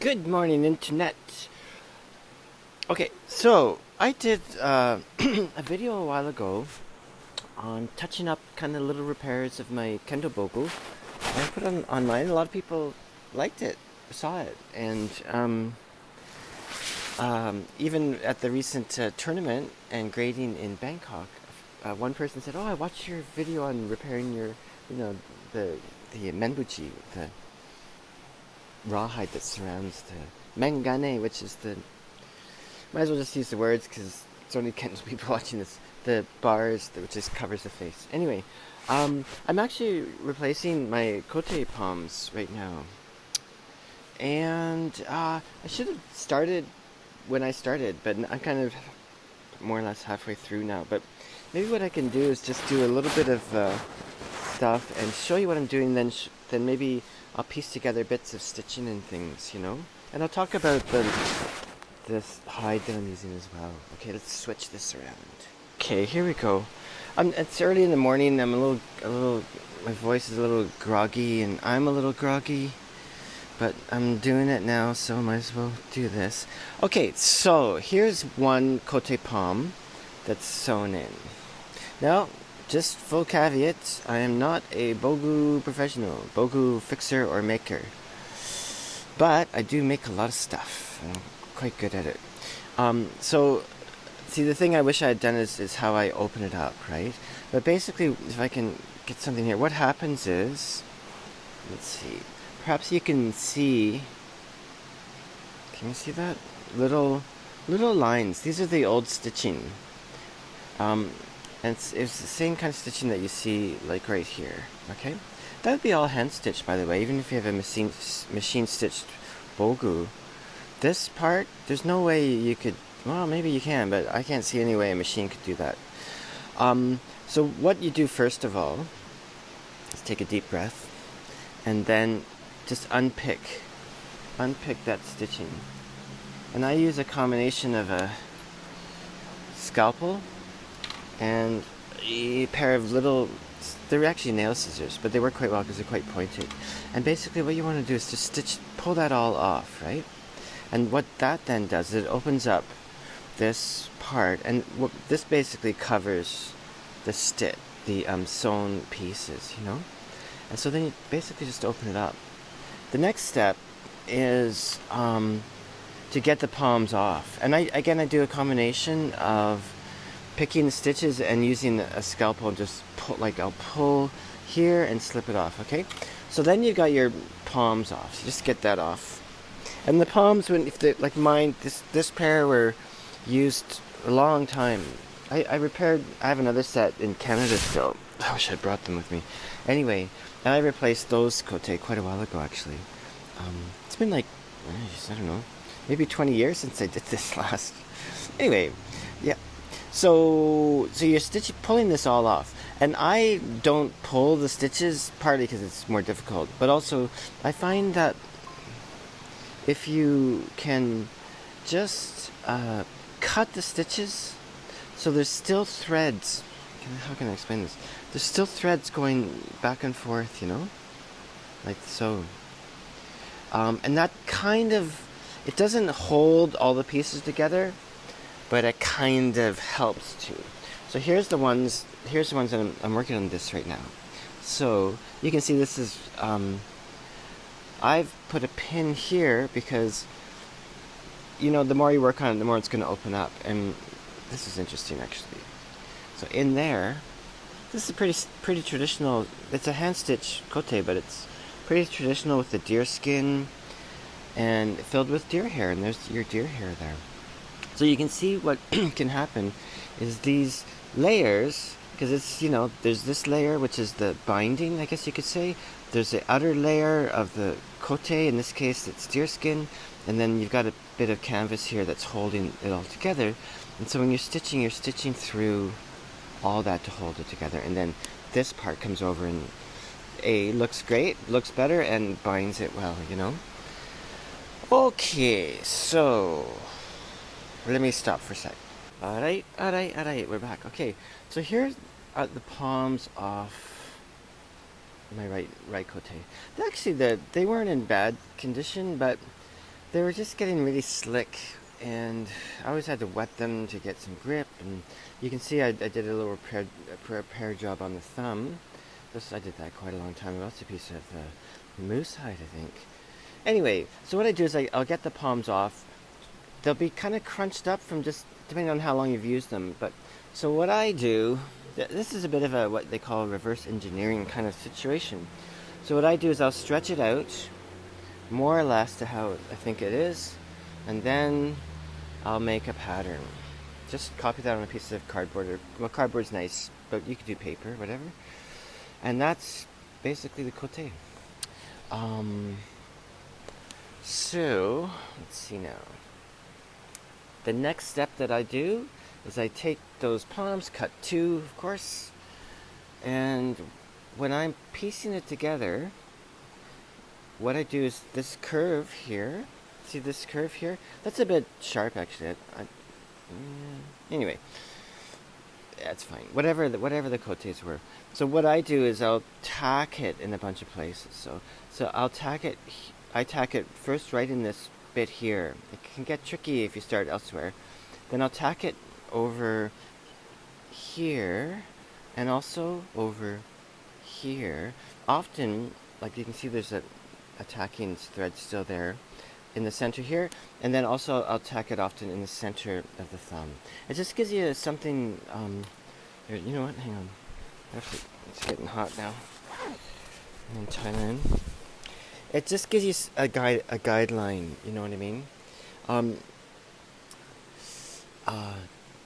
Good morning, Internet. Okay, so I did a video a while ago on touching up kind of little repairs of my kendo bogu. I put it online. A lot of people liked it, saw it, and even at the recent tournament and grading in Bangkok, one person said, "Oh, I watched your video on repairing your, you know, the menbuchi, the rawhide that surrounds the mengane, which is the, might as well just use the words because it's only Kendo people watching this, the bars which just covers the face. Anyway, I'm actually replacing my Kote palms right now, and I should have started when I started, but I'm kind of more or less halfway through now. But maybe what I can do is just do a little bit of stuff and show you what I'm doing, then maybe I'll piece together bits of stitching and things, and I'll talk about this hide that I'm using as well. Okay, let's switch this around. Okay, here we go. It's early in the morning. I'm a little, my voice is a little groggy, and I'm a little groggy, but I'm doing it now, so I might as well do this. Okay, so here's one Kote palm that's sewn in. Now, just full caveat, I am not a bogu professional, bogu fixer or maker. But I do make a lot of stuff. I'm quite good at it. So, see, the thing I wish I had done is how I open it up, right? But basically, if I can get something here, what happens is, let's see, perhaps you can you see that? Little lines. These are the old stitching. And it's the same kind of stitching that you see like right here, okay? That would be all hand stitched, by the way, even if you have a machine stitched bogu. This part, there's no way you could, well, maybe you can, but I can't see any way a machine could do that. So what you do first of all is take a deep breath and then just unpick that stitching. And I use a combination of a scalpel and a pair of they're actually nail scissors, but they work quite well because they're quite pointed. And basically what you want to do is just pull that all off, right? And what that then does is it opens up this part, and this basically covers the sewn pieces, And so then you basically just open it up. The next step is to get the palms off. And I do a combination of picking the stitches and using a scalpel and just I'll pull here and slip it off, okay? So then you've got your palms off. So just get that off. And the palms, like mine, this pair were used a long time. I have another set in Canada still. I wish I'd brought them with me. Anyway, and I replaced those Kote quite a while ago, actually. It's been like, I don't know, maybe 20 years since I did this last. Anyway, yeah. So you're pulling this all off. And I don't pull the stitches, partly because it's more difficult, but also I find that if you can just cut the stitches, so there's still threads. How can I explain this? There's still threads going back and forth, like so. And that kind of, it doesn't hold all the pieces together, but it kind of helps to. So here's the ones that I'm working on this right now. So you can see this is, I've put a pin here because, the more you work on it, the more it's going to open up. And this is interesting, actually. So in there, this is pretty traditional. It's a hand stitch kote, but it's pretty traditional with the deerskin and filled with deer hair. And there's your deer hair there. So you can see what can happen is these layers, because it's, there's this layer, which is the binding, I guess you could say. There's the outer layer of the kote, in this case it's deerskin, and then you've got a bit of canvas here that's holding it all together. And so when you're stitching through all that to hold it together, and then this part comes over and looks great, looks better, and binds it well, Okay, so let me stop for a sec. Alright, we're back. Okay, so here's the palms off my right kote. Actually, they weren't in bad condition, but they were just getting really slick, and I always had to wet them to get some grip. And you can see I did a little repair job on the thumb. I did that quite a long time ago. It's a piece of moose hide, I think. Anyway, so what I do is I'll get the palms off. They'll be kind of crunched up from just depending on how long you've used them. But so what I do, this is a bit of a what they call reverse engineering kind of situation. So what I do is I'll stretch it out more or less to how I think it is, and then I'll make a pattern. Just copy that on a piece of cardboard. Well, cardboard's nice, but you could do paper, whatever. And that's basically the Kote. So, let's see now. The next step that I do is I take those palms, cut two, of course, and when I'm piecing it together, what I do is this curve here. See this curve here? That's a bit sharp, actually. Anyway, that's fine. Whatever the cotes were. So what I do is I'll tack it in a bunch of places. So I'll tack it. I tack it first right in this bit here. It can get tricky if you start elsewhere. Then I'll tack it over here and also over here. Often, like you can see, there's a tacking thread still there in the center here, and then also I'll tack it often in the center of the thumb. It just gives you something. Here, you know what? Hang on. Actually, it's getting hot now in Thailand. It just gives you a guideline. You know what I mean?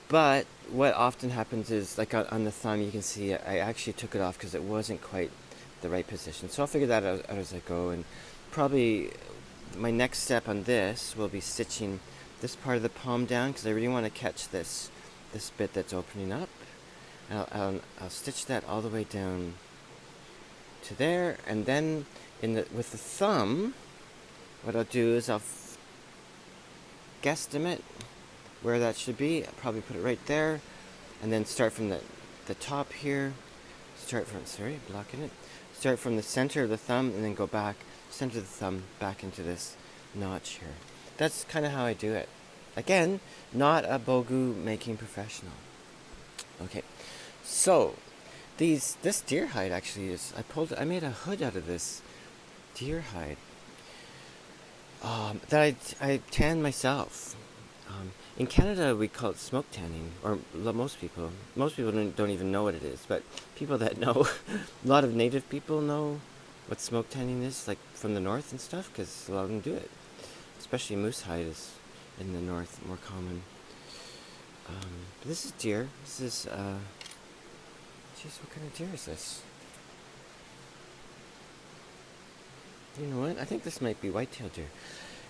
But what often happens is, like on the thumb, you can see I actually took it off because it wasn't quite the right position. So I'll figure that out as I go, and probably my next step on this will be stitching this part of the palm down because I really want to catch this bit that's opening up. And I'll stitch that all the way down to there, and then with the thumb, what I'll do is I'll guesstimate where that should be. I'll probably put it right there, and then start from the top here. Start from the center of the thumb, and then go back, center of the thumb, back into this notch here. That's kind of how I do it. Again, not a bogu making professional. Okay, so this deer hide actually is, I made a hood out of this deer hide that I tanned myself. In Canada, we call it smoke tanning, or most people don't even know what it is, but people that know, a lot of native people know what smoke tanning is, like from the north and stuff, because a lot of them do it. Especially moose hide is in the north more common. But this is deer. This is, jeez, what kind of deer is this? You know what? I think this might be white-tailed deer.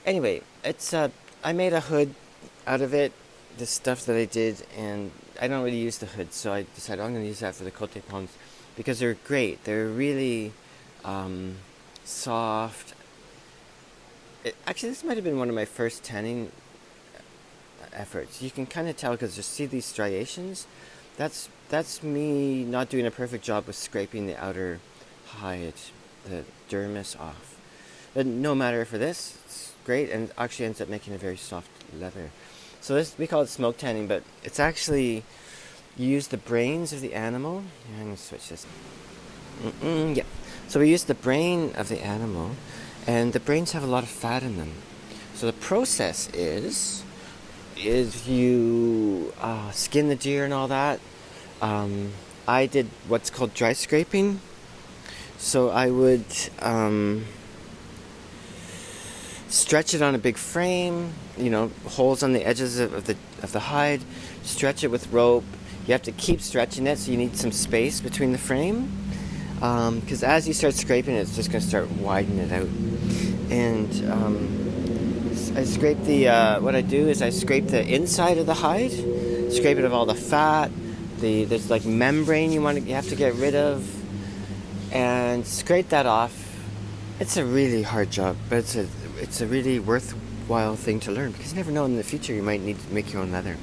Anyway, it's I made a hood out of it, the stuff that I did, and I don't really use the hood, so I decided I'm going to use that for the Kote palms because they're great. They're really soft. Actually, this might have been one of my first tanning efforts. You can kind of tell because you see these striations. That's me not doing a perfect job with scraping the outer hide, the dermis off. But no matter for this, it's great, and it actually ends up making a very soft leather. So this, we call it smoke tanning, but it's actually, you use the brains of the animal. Yeah, I'm going to switch this. Yeah. So we use the brain of the animal, and the brains have a lot of fat in them. So the process is you skin the deer and all that. I did what's called dry scraping. So I would stretch it on a big frame, holes on the edges of the hide, stretch it with rope. You have to keep stretching it, so you need some space between the frame, because as you start scraping it, it's just going to start widening it out. And I scrape what I do is I scrape the inside of the hide, scrape it of all the fat, there's like membrane you have to get rid of, and scrape that off. It's a really hard job, but it's a really worthwhile thing to learn, because you never know, in the future you might need to make your own leather.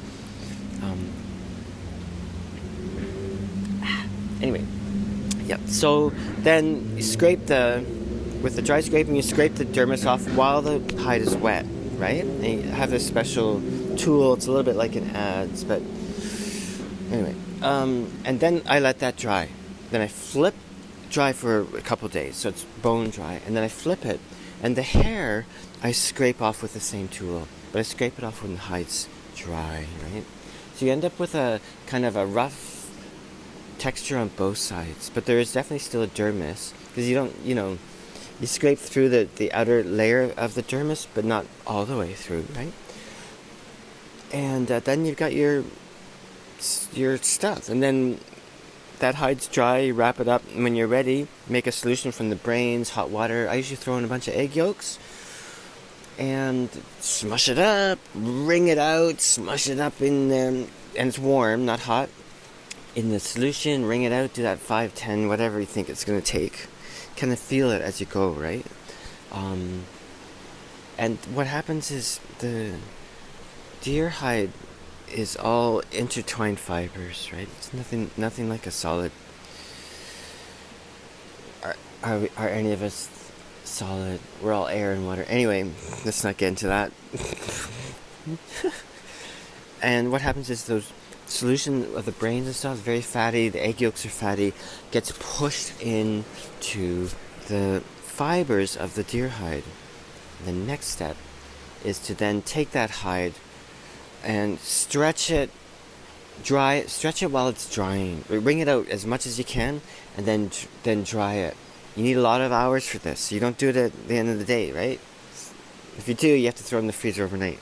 Anyway, yeah. So then you scrape with the dry scraping, you scrape the dermis off while the hide is wet. right? And you have this special tool. It's a little bit like an adze, but anyway. And then I let that dry. Then I flip dry for a couple days, so it's bone dry. And then I flip it, and the hair I scrape off with the same tool, but I scrape it off when the hide's dry, right? So you end up with a kind of a rough texture on both sides, but there is definitely still a dermis, because you don't, you scrape through the outer layer of the dermis, but not all the way through, right? And then you've got your stuff, and then that hide's dry, you wrap it up, and when you're ready, make a solution from the brains, hot water. I usually throw in a bunch of egg yolks, and smush it up, wring it out, smush it up in there, and it's warm, not hot, in the solution, wring it out, do that 5, 10, whatever you think it's going to take. Kind of feel it as you go, right? And what happens is the deer hide is all intertwined fibers, right? It's nothing like a solid. Are any of us solid? We're all air and water. Anyway, let's not get into that. And what happens is those solution of the brains and stuff is very fatty. The egg yolks are fatty. Gets pushed into the fibers of the deer hide. The next step is to then take that hide and stretch it while it's drying. Wring it out as much as you can, and then dry it. You need a lot of hours for this, so you don't do it at the end of the day, right? If you do, you have to throw it in the freezer overnight,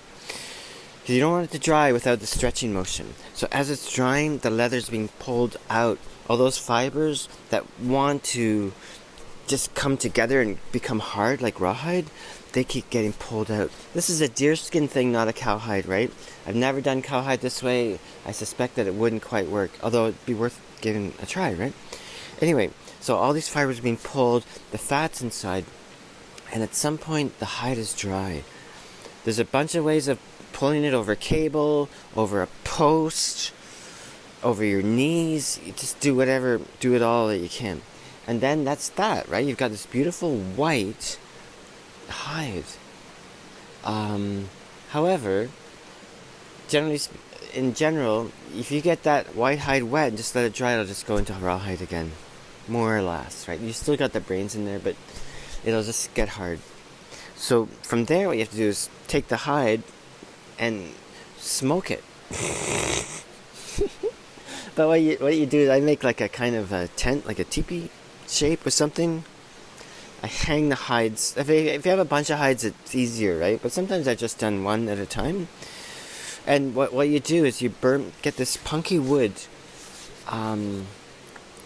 because you don't want it to dry without the stretching motion. So as it's drying, the leather's being pulled out. All those fibers that want to just come together and become hard like rawhide, they keep getting pulled out. This is a deerskin thing, not a cowhide, right? I've never done cowhide this way. I suspect that it wouldn't quite work, although it'd be worth giving a try, right? Anyway, so all these fibers are being pulled, the fat's inside, and at some point the hide is dry. There's a bunch of ways of pulling it over a cable, over a post, over your knees. You just do it all that you can. And then that's that, right? You've got this beautiful white hide. However, in general, if you get that white hide wet and just let it dry, it'll just go into rawhide again, more or less, right? You still got the brains in there, but it'll just get hard. So from there, what you have to do is take the hide and smoke it. But what you do is I make like a kind of a tent, like a teepee shape or something. I hang the hides. If you have a bunch of hides, it's easier, right? But sometimes I've just done one at a time. And what you do is you get this punky wood.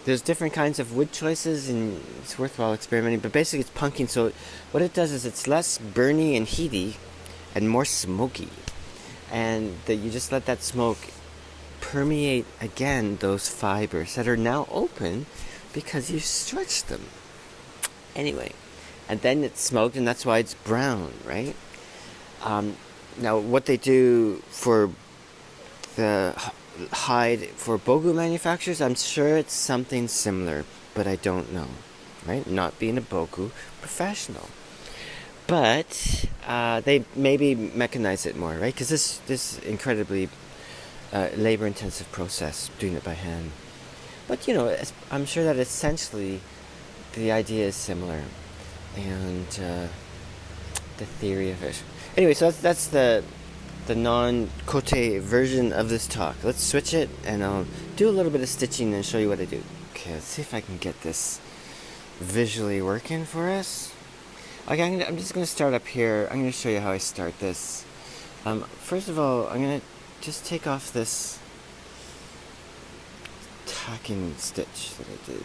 There's different kinds of wood choices, and it's worthwhile experimenting. But basically, it's punking. So what it does is it's less burny and heaty, and more smoky. And that you just let that smoke permeate again those fibers that are now open because you stretched them. Anyway, and then it's smoked, and that's why it's brown, right? Now, what they do for the hide for bogu manufacturers, I'm sure it's something similar, but I don't know, right? Not being a bogu professional. But they maybe mechanize it more, right? Because this incredibly labor-intensive process, doing it by hand. But, I'm sure that essentially the idea is similar, and the theory of it. Anyway, so that's the non-Kote version of this talk. Let's switch it, and I'll do a little bit of stitching and show you what I do. Okay, let's see if I can get this visually working for us. Okay, I'm just going to start up here. I'm going to show you how I start this. First of all, I'm going to just take off this tacking stitch that I did.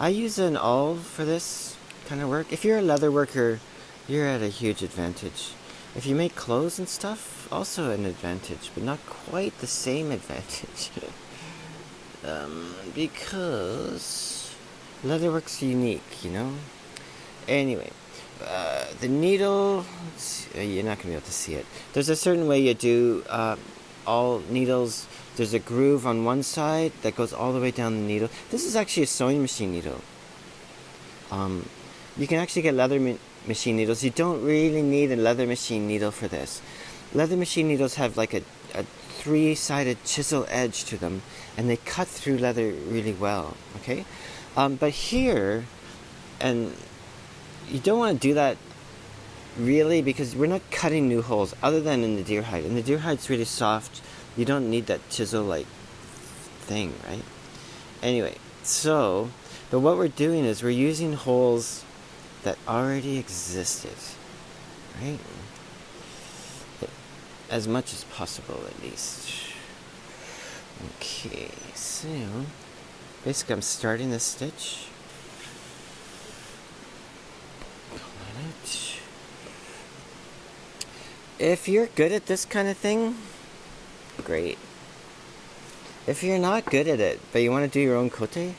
I use an awl for this kind of work. If you're a leather worker, you're at a huge advantage. If you make clothes and stuff, also an advantage, but not quite the same advantage. Because leatherwork's unique, Anyway, the needle, you're not going to be able to see it. There's a certain way you do all needles. There's a groove on one side that goes all the way down the needle. This is actually a sewing machine needle. You can actually get leather machine needles. You don't really need a leather machine needle for this. Leather machine needles have like a three-sided chisel edge to them, and they cut through leather really well, okay? But here, and you don't want to do that really, because we're not cutting new holes other than in the deer hide. And the deer hide's really soft. You don't need that chisel-like thing, right? Anyway, so, but what we're doing is we're using holes that already existed, right? As much as possible, at least. Okay, so basically I'm starting this stitch. If you're good at this kind of thing, great. If you're not good at it, but you want to do your own kote,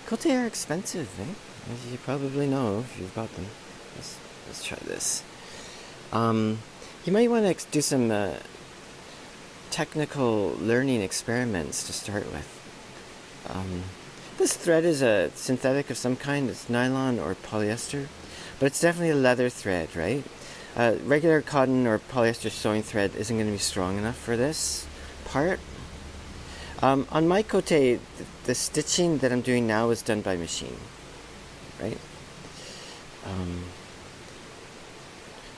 kote are expensive, right? As you probably know if you've bought them. Let's try this. You might want to do some technical learning experiments to start with. This thread is a synthetic of some kind. It's nylon or polyester, but it's definitely a leather thread, right? Regular cotton or polyester sewing thread isn't going to be strong enough for this part. On my kote, the stitching that I'm doing now is done by machine, right?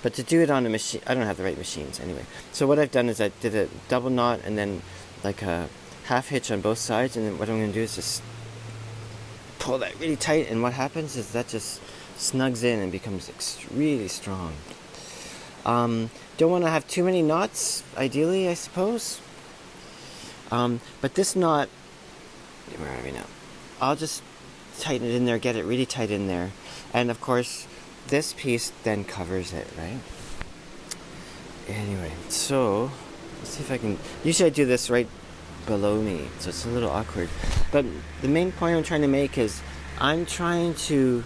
But to do it on a machine, I don't have the right machines anyway. So what I've done is I did a double knot and then like a half hitch on both sides, and then what I'm going to do is just pull that really tight, and what happens is that just snugs in and becomes really strong. Don't want to have too many knots, ideally, I suppose. But this knot, where are we now? I'll just tighten it in there, get it really tight in there. And of course, this piece then covers it, right? Anyway, so, let's see if I can, usually I do this right below me, so it's a little awkward. But the main point I'm trying to make is, I'm trying to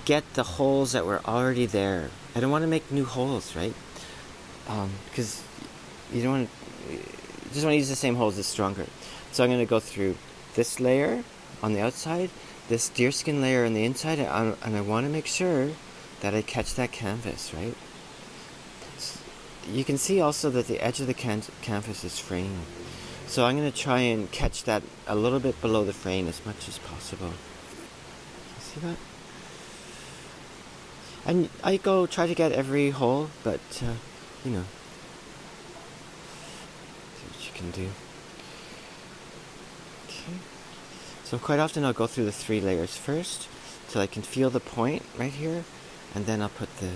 get the holes that were already there. I don't want to make new holes, right? Because you don't want to, you just want to use the same holes that's stronger. So I'm going to go through this layer on the outside, this deerskin layer on the inside, and I want to make sure that I catch that canvas, right? You can see also that the edge of the canvas is fraying. So I'm going to try and catch that a little bit below the frame as much as possible. See that? And I go try to get every hole, but, you know, see what you can do. Okay. So quite often I'll go through the 3 layers first, till I can feel the point right here, and then I'll put the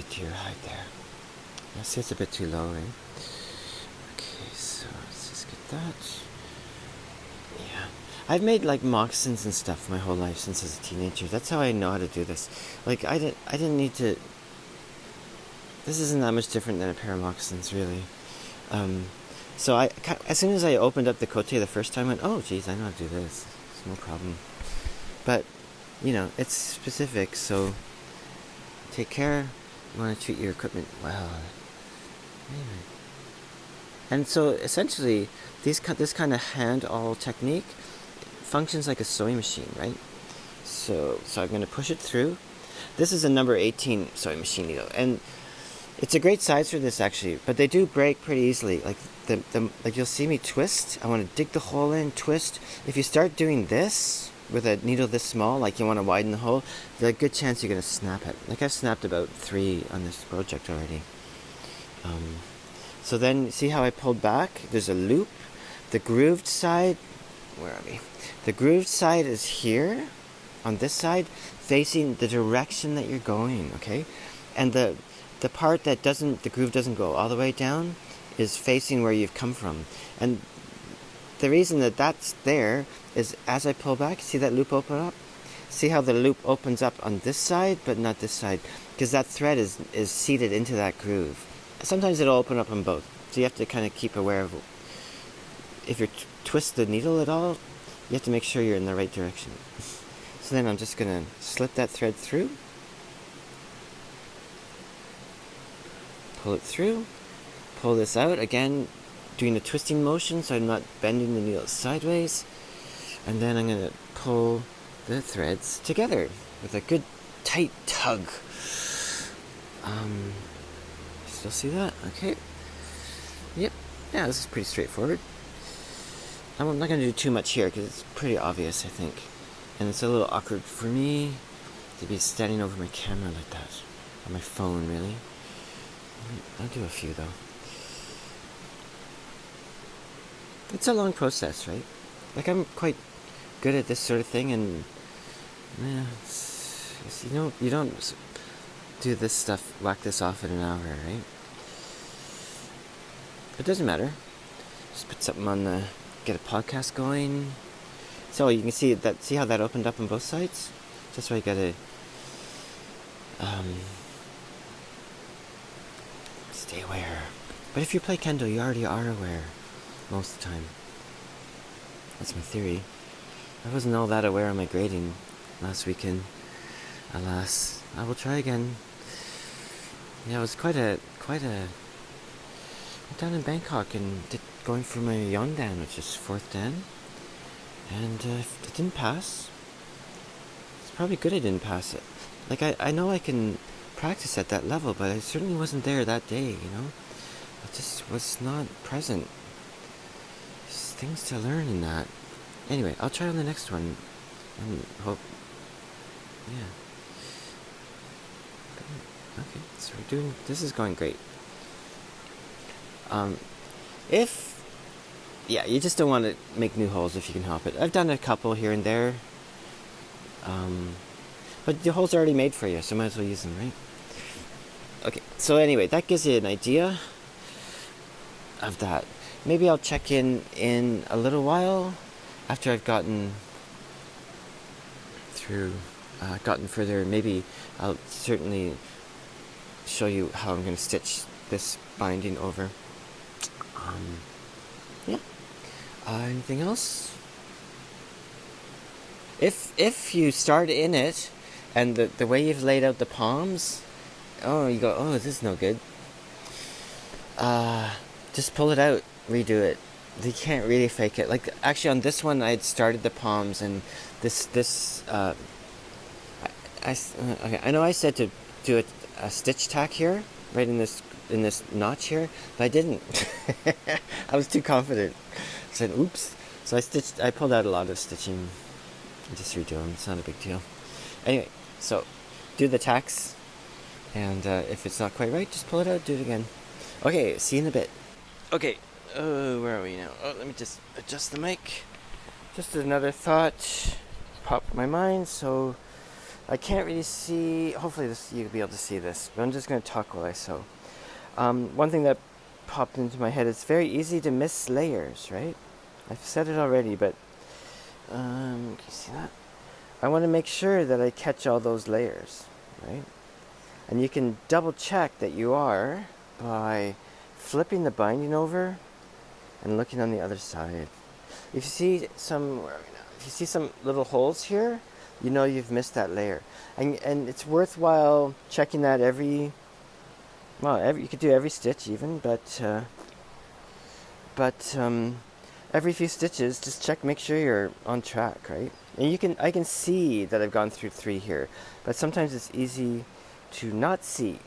deer hide there. I see it's a bit too low, right? Okay, so let's just get that. Yeah. I've made like moccasins and stuff my whole life since I was a teenager. That's how I know how to do this. Like I didn't need to. This isn't that much different than a pair of moccasins, really. So as soon as I opened up the kote the first time, I went, oh geez, I know how to do this. It's no problem. But you know, it's specific, so take care. You want to treat your equipment well. Anyway. And so essentially, this kind of hand-awl technique functions like a sewing machine, right? So I'm going to push it through. This is a number 18 sewing machine needle, and it's a great size for this actually, but they do break pretty easily. Like like you'll see me twist. I want to dig the hole in, twist. If you start doing this with a needle this small, like you want to widen the hole, there's a good chance you're going to snap it. Like I've snapped about 3 on this project already. So then, see how I pulled back? There's a loop. The grooved side, where are we? The grooved side is here, on this side, facing the direction that you're going, okay? And the part that the groove doesn't go all the way down is facing where you've come from. And the reason that that's there is as I pull back, see that loop open up? See how the loop opens up on this side, but not this side? Because that thread is seated into that groove. Sometimes it'll open up on both. So you have to kind of keep aware of, if you twist the needle at all, you have to make sure you're in the right direction. So then I'm just going to slip that thread pull this out again, doing a twisting motion so I'm not bending the needle sideways, and then I'm going to pull the threads together with a good tight tug. Still see that? Okay. Yep. Yeah, this is pretty straightforward. I'm not going to do too much here because it's pretty obvious, I think. And it's a little awkward for me to be standing over my camera like that. On my phone, really. I'll do a few, though. It's a long process, right? Like, I'm quite good at this sort of thing, and yeah, you don't do this stuff, whack this off in an hour, right? It doesn't matter. Just put something on the, get a podcast going. So you can see that. See how that opened up on both sides? That's why you gotta stay aware. But if you play kendo, you already are aware most of the time. That's my theory. I wasn't all that aware of my grading last weekend. Alas, I will try again. Yeah, it was quite a. Down in Bangkok and going for my Yongdan, which is 4th Dan, and it didn't pass. It's probably good I didn't pass it. Like, I know I can practice at that level, but I certainly wasn't there that day, you know? I just was not present. There's things to learn in that. Anyway, I'll try on the next one and hope, yeah. Okay, so this is going great. You just don't want to make new holes if you can help it. I've done a couple here and there. But the holes are already made for you, so might as well use them, right? Okay, so anyway, that gives you an idea of that. Maybe I'll check in a little while after I've gotten further. Maybe I'll certainly show you how I'm going to stitch this binding over. Yeah. Anything else? If you start in it, and the way you've laid out the palms, you go, this is no good. Just pull it out, redo it. You can't really fake it. Like, actually, on this one, I had started the palms, and this. Okay, I know I said to do a stitch tack here, right in this notch here, but I didn't. I was too confident. I said, oops. So I pulled out a lot of stitching. Just redo them. It's not a big deal. Anyway, so do the tacks, and if it's not quite right, just pull it out, do it again. Okay, see you in a bit. Okay, where are we now? Let me just adjust the mic. Just another thought popped in my mind, so I can't really see. Hopefully you'll be able to see this, but I'm just going to talk while I sew. One thing that popped into my head, it's very easy to miss layers, right? I've said it already, but can you see that? I want to make sure that I catch all those layers, right? And you can double check that you are by flipping the binding over and looking on the other side. If you see some little holes here, you know you've missed that layer. And it's worthwhile checking that you could do every stitch even, but every few stitches, just make sure you're on track, right? And I can see that I've gone through 3 here, but sometimes it's easy to not see.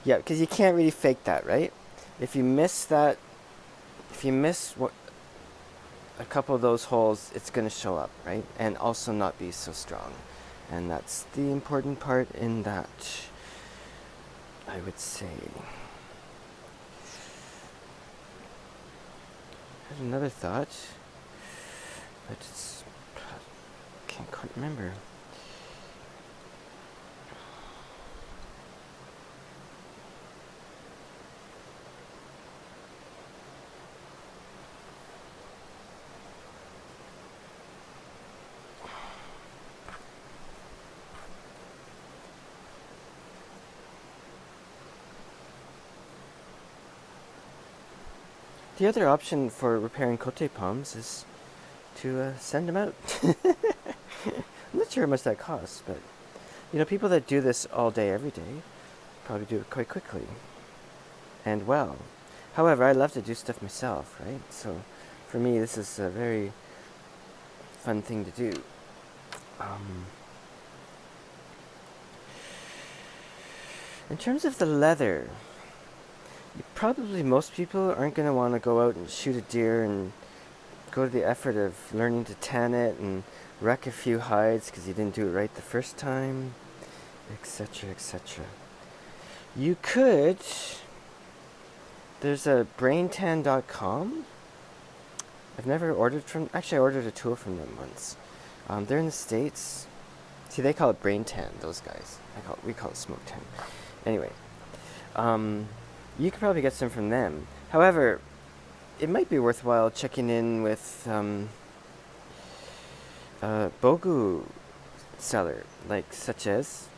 Yeah, because you can't really fake that, right? If you miss a couple of those holes, it's going to show up, right? And also not be so strong. And that's the important part in that, I would say. I had another thought, but can't quite remember. The other option for repairing Kote palms is to send them out. I'm not sure how much that costs, but people that do this all day, every day, probably do it quite quickly and well. However, I love to do stuff myself, right? So for me, this is a very fun thing to do. In terms of the leather, probably most people aren't going to want to go out and shoot a deer and go to the effort of learning to tan it and wreck a few hides because you didn't do it right the first time, etc., etc. You could... There's a braintan.com. I've never ordered from... Actually, I ordered a tool from them once. They're in the States. See, they call it brain tan, those guys. We call it smoke tan. Anyway, you could probably get some from them. However, it might be worthwhile checking in with bogu seller, like such as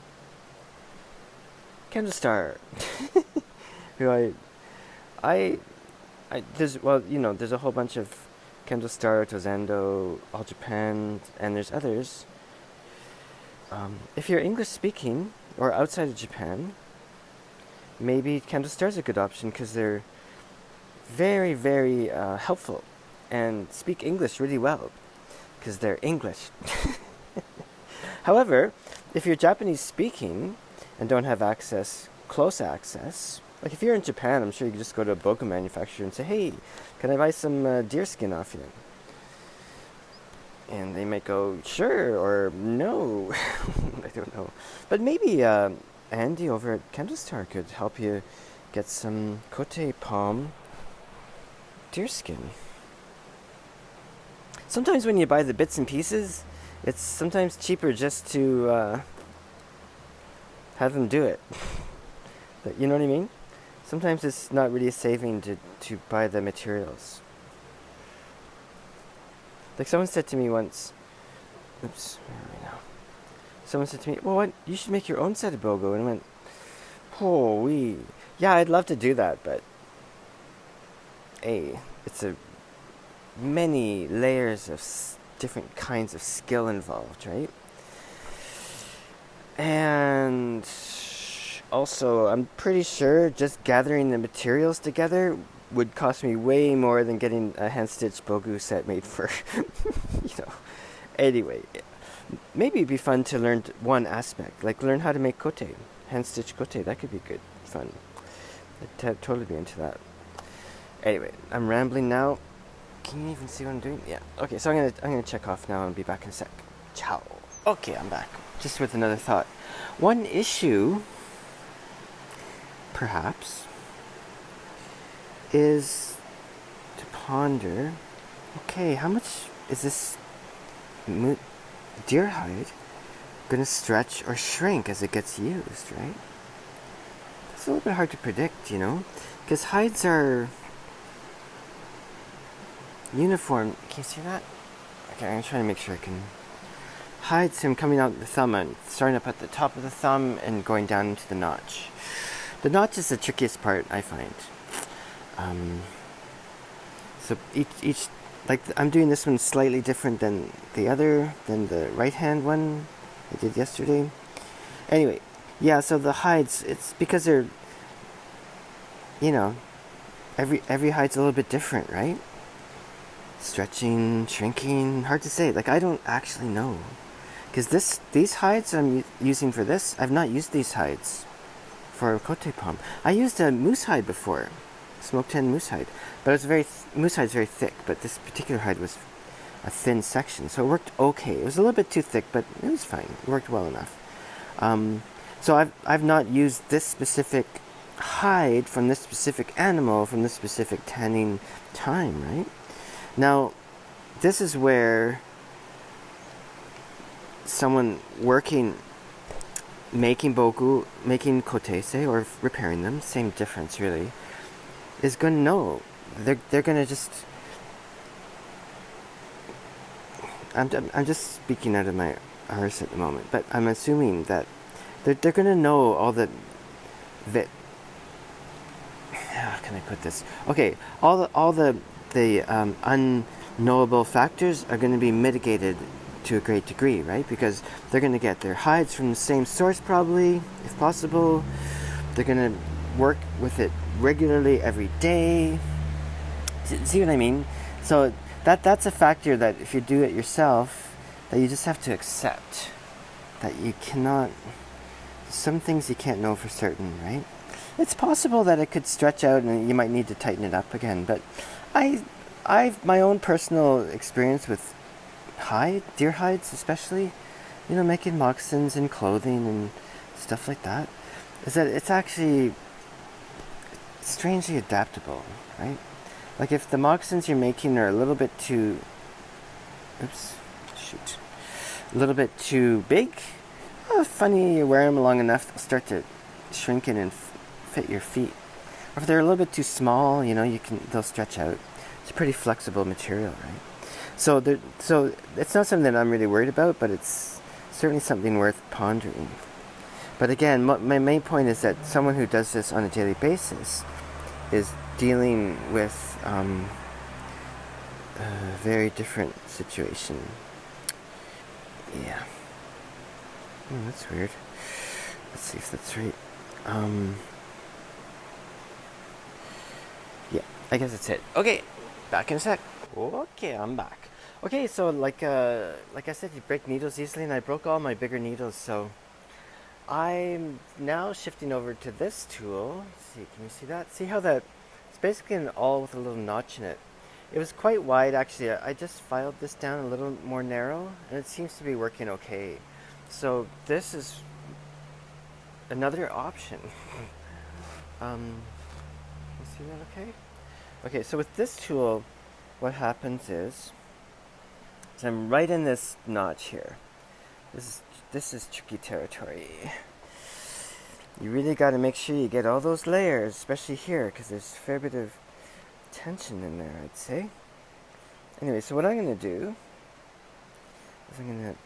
Kendo Star, who there's a whole bunch of Kendo Star, Tozando, All Japan, and there's others. If you're English speaking or outside of Japan, maybe Kendo Star is a good option because they're very, very helpful and speak English really well because they're English. However, if you're Japanese speaking and don't have close access, like if you're in Japan, I'm sure you can just go to a bogu manufacturer and say, hey, can I buy some deerskin off you? And they might go, sure, or no. I don't know. But maybe Andy over at Kendo Star could help you get some Kote palm deerskin. Sometimes when you buy the bits and pieces, it's sometimes cheaper just to have them do it. You know what I mean? Sometimes it's not really a saving to buy the materials. Like someone said to me once, oops, where are we now? Someone said to me, well, what, you should make your own set of bogu. And I went, holy, yeah, I'd love to do that, but it's many layers of different kinds of skill involved, right? And also, I'm pretty sure just gathering the materials together would cost me way more than getting a hand-stitched bogu set made for, Anyway, maybe it'd be fun to learn one aspect, like learn how to make kote, hand-stitched kote. That could be good, fun. I'd totally be into that. Anyway, I'm rambling now. Can you even see what I'm doing? Yeah. Okay, so I'm gonna check off now and be back in a sec. Ciao. Okay, I'm back. Just with another thought. One issue, perhaps, is to ponder, okay, how much is this deer hide going to stretch or shrink as it gets used, right? It's a little bit hard to predict, because hides are uniform. Can you see that? Okay, I'm trying to make sure I can. Hides him coming out the thumb and starting up at the top of the thumb and going down into the notch. The notch is the trickiest part, I find. So each like I'm doing this one slightly different than the right hand one I did yesterday. Anyway, yeah, so the hides, it's because they're, every hide's a little bit different, right? Stretching, shrinking, hard to say. Like, I don't actually know. Because these hides I'm using for this, I've not used these hides for Kote palm. I used a moose hide before, smoked hen moose hide, but moose hide's very thick. But this particular hide was a thin section, so it worked okay. It was a little bit too thick, but it was fine. It worked well enough. So I've not used this specific hide from this specific animal from this specific tanning time, right? Now, this is where someone making bogu, making kotese, or repairing them, same difference really, is going to know. They're going to just... I'm just speaking out of my arse at the moment, but I'm assuming that they're going to know all the how can I put this? Okay, all the unknowable factors are going to be mitigated to a great degree, right? Because they're going to get their hides from the same source, probably, if possible. They're going to work with it regularly every day. See what I mean? So that's a factor that if you do it yourself, that you just have to accept. That you cannot, some things you can't know for certain, right? It's possible that it could stretch out and you might need to tighten it up again, but I've my own personal experience with deer hides especially, making moccasins and clothing and stuff like that, is that it's actually strangely adaptable, right? Like if the moccasins you're making are a little bit too, a little bit too big, funny, you wear them long enough, they'll start to shrink in and fit your feet. Or if they're a little bit too small, they'll stretch out. It's a pretty flexible material, right? So it's not something that I'm really worried about, but it's certainly something worth pondering. But again, my main point is that someone who does this on a daily basis is dealing with a very different situation. Yeah. That's weird. Let's see if that's right. Yeah, I guess that's it. Okay, back in a sec. Okay, I'm back. Okay, so like I said, you break needles easily, and I broke all my bigger needles, so I'm now shifting over to this tool. Let's see, can you see that? See how it's basically an awl with a little notch in it. It was quite wide, actually. I just filed this down a little more narrow, and it seems to be working okay. So this is another option. You see that okay? Okay, so with this tool, what happens is I'm right in this notch here. This is tricky territory. You really got to make sure you get all those layers, especially here, because there's a fair bit of tension in there, I'd say. Anyway, so what I'm going to do is I'm going to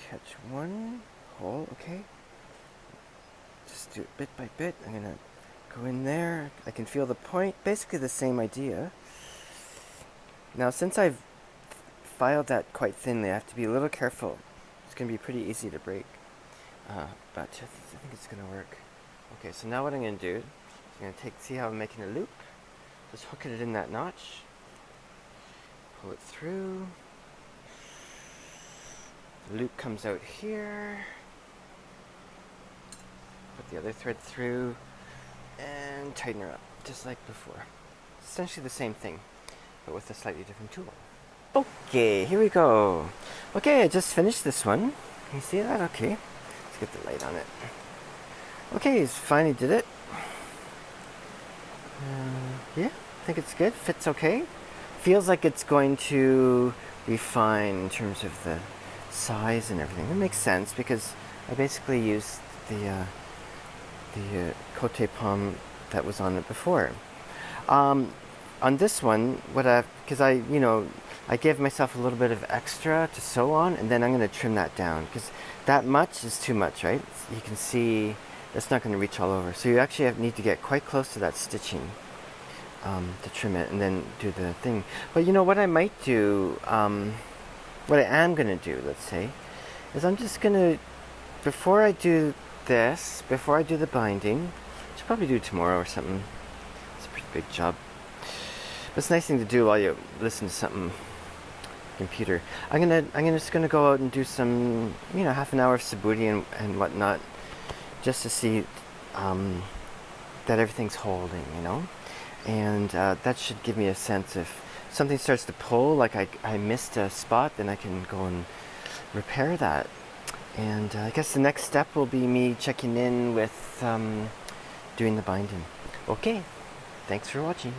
catch one hole, okay? Just do it bit by bit. I'm going to go in there. I can feel the point. Basically the same idea. Now, since I've filed that quite thinly, I have to be a little careful. It's going to be pretty easy to break. But I think it's going to work. Okay, so now what I'm going to do is I'm going to see how I'm making a loop. Just hook it in that notch. Pull it through. The loop comes out here. Put the other thread through and tighten her up, just like before. Essentially the same thing, but with a slightly different tool. Okay, here we go. Okay, I just finished this one. Can you see that? Okay, let's get the light on it. Okay, finally did it. Yeah, I think it's good. Fits okay. Feels like it's going to be fine in terms of the size and everything. It makes sense because I basically used the Kote palm that was on it before. On this one, because I gave myself a little bit of extra to sew on, and then I'm going to trim that down because that much is too much, right? You can see it's not going to reach all over. So you actually need to get quite close to that stitching to trim it and then do the thing. But what I might do, what I am going to do, let's say, is I'm just going to, before I do the binding, I should probably do tomorrow or something. It's a pretty big job. But it's a nice thing to do while you listen to something computer. I'm just gonna go out and do some, half an hour of subooty and whatnot, just to see that everything's holding, and that should give me a sense if something starts to pull, like I missed a spot, then I can go and repair that. And I guess the next step will be me checking in with doing the binding. Okay, thanks for watching.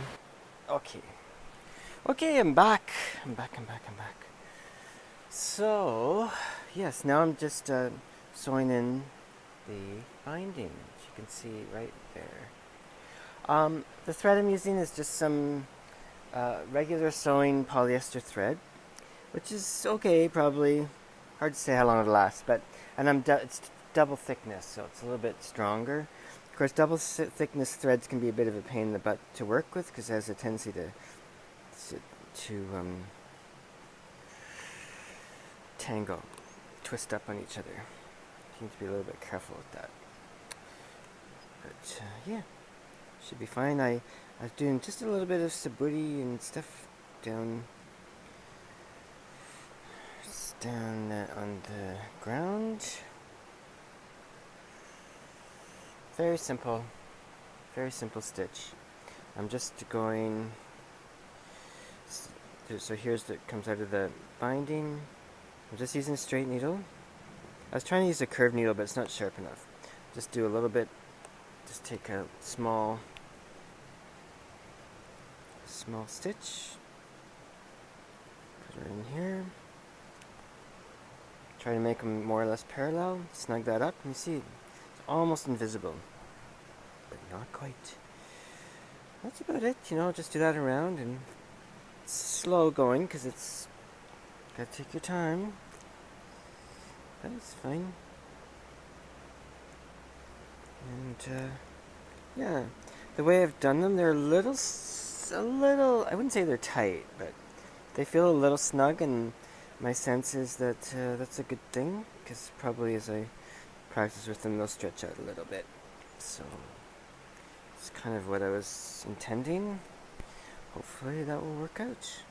Okay, I'm back. So, yes, now I'm just sewing in the binding, which you can see right there. The thread I'm using is just some regular sewing polyester thread, which is okay, probably. Hard to say how long it'll last, and it's double thickness, so it's a little bit stronger. Of course, double thickness threads can be a bit of a pain in the butt to work with because it has a tendency to tangle, twist up on each other. need to be a little bit careful with that. But yeah, should be fine. I was doing just a little bit of saburi and stuff down on the ground. Very simple stitch. I'm just going, so here's that comes out of the binding. I'm just using a straight needle. I was trying to use a curved needle, but it's not sharp enough. Just do a little bit, just take a small stitch, put her in here, try to make them more or less parallel, snug that up, and you see, it's almost invisible, but not quite. That's about it, just do that around, and it's slow going, because it's, gotta take your time, but it's fine. And, yeah, the way I've done them, they're a little, I wouldn't say they're tight, but they feel a little snug, and my sense is that that's a good thing, because probably as I practice with them, they'll stretch out a little bit. So, it's kind of what I was intending. Hopefully that will work out.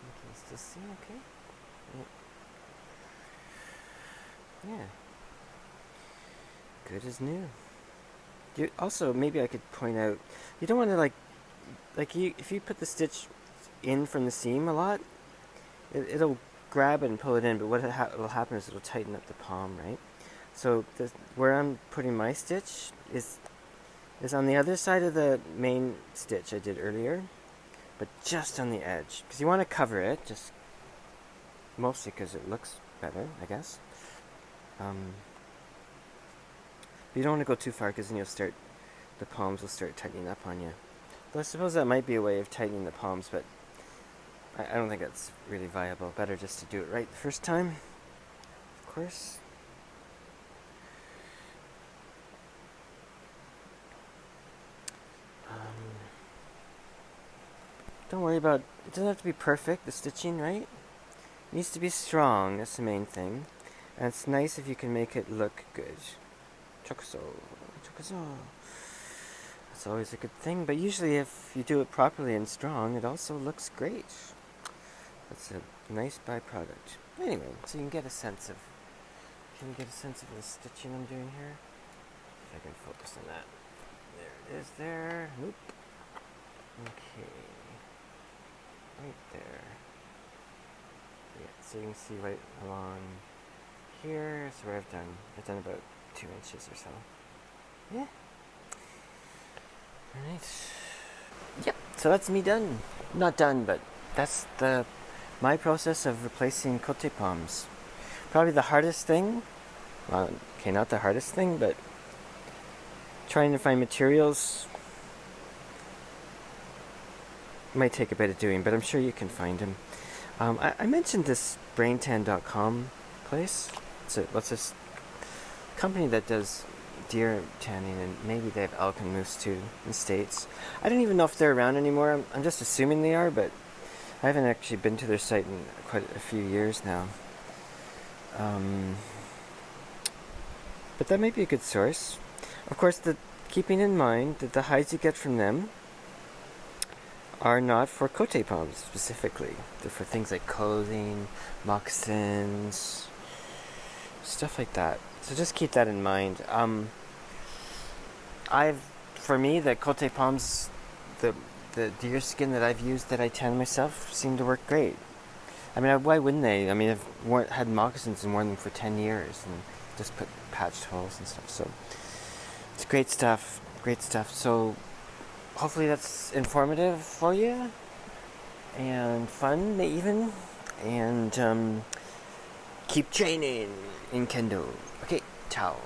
You can still see, okay? Yeah. Good as new. Also, maybe I could point out, you don't want to if you put the stitch in from the seam a lot, it'll grab it and pull it in, but what will happen is it'll tighten up the palm, right? So where I'm putting my stitch is on the other side of the main stitch I did earlier, but just on the edge, because you want to cover it, just mostly because it looks better, I guess. But you don't want to go too far, because then the palms will start tightening up on you. Though I suppose that might be a way of tightening the palms, but I don't think that's really viable. Better just to do it right the first time, of course. Don't worry about it. Doesn't have to be perfect, the stitching, right? It needs to be strong, that's the main thing. And it's nice if you can make it look good. Chokuso. That's always a good thing, but usually if you do it properly and strong, it also looks great. That's a nice byproduct. Anyway, so you can get a sense of the stitching I'm doing here. If I can focus on that. There it is there. Nope. Okay. Right there. Yeah, so you can see right along here is where I've done about 2 inches or so. Yeah. Alright. Yep, so that's me done. Not done, but that's my process of replacing Kote palms. Probably the hardest thing, well, okay, not the hardest thing, but trying to find materials might take a bit of doing, but I'm sure you can find them. I mentioned this braintan.com place. What's this company that does deer tanning, and maybe they have elk and moose too in the States. I don't even know if they're around anymore. I'm just assuming they are, but I haven't actually been to their site in quite a few years now. But that might be a good source. Of course, keeping in mind that the hides you get from them are not for Kote palms specifically. They're for things like clothing, moccasins, stuff like that. So just keep that in mind. For me, the Kote palms, the deer skin that I've used that I tan myself seem to work great. I mean, why wouldn't they? I mean, I've had moccasins and worn them for 10 years and just put patched holes and stuff. So it's great stuff. So hopefully that's informative for you and fun even. And keep training in kendo. Okay, ciao.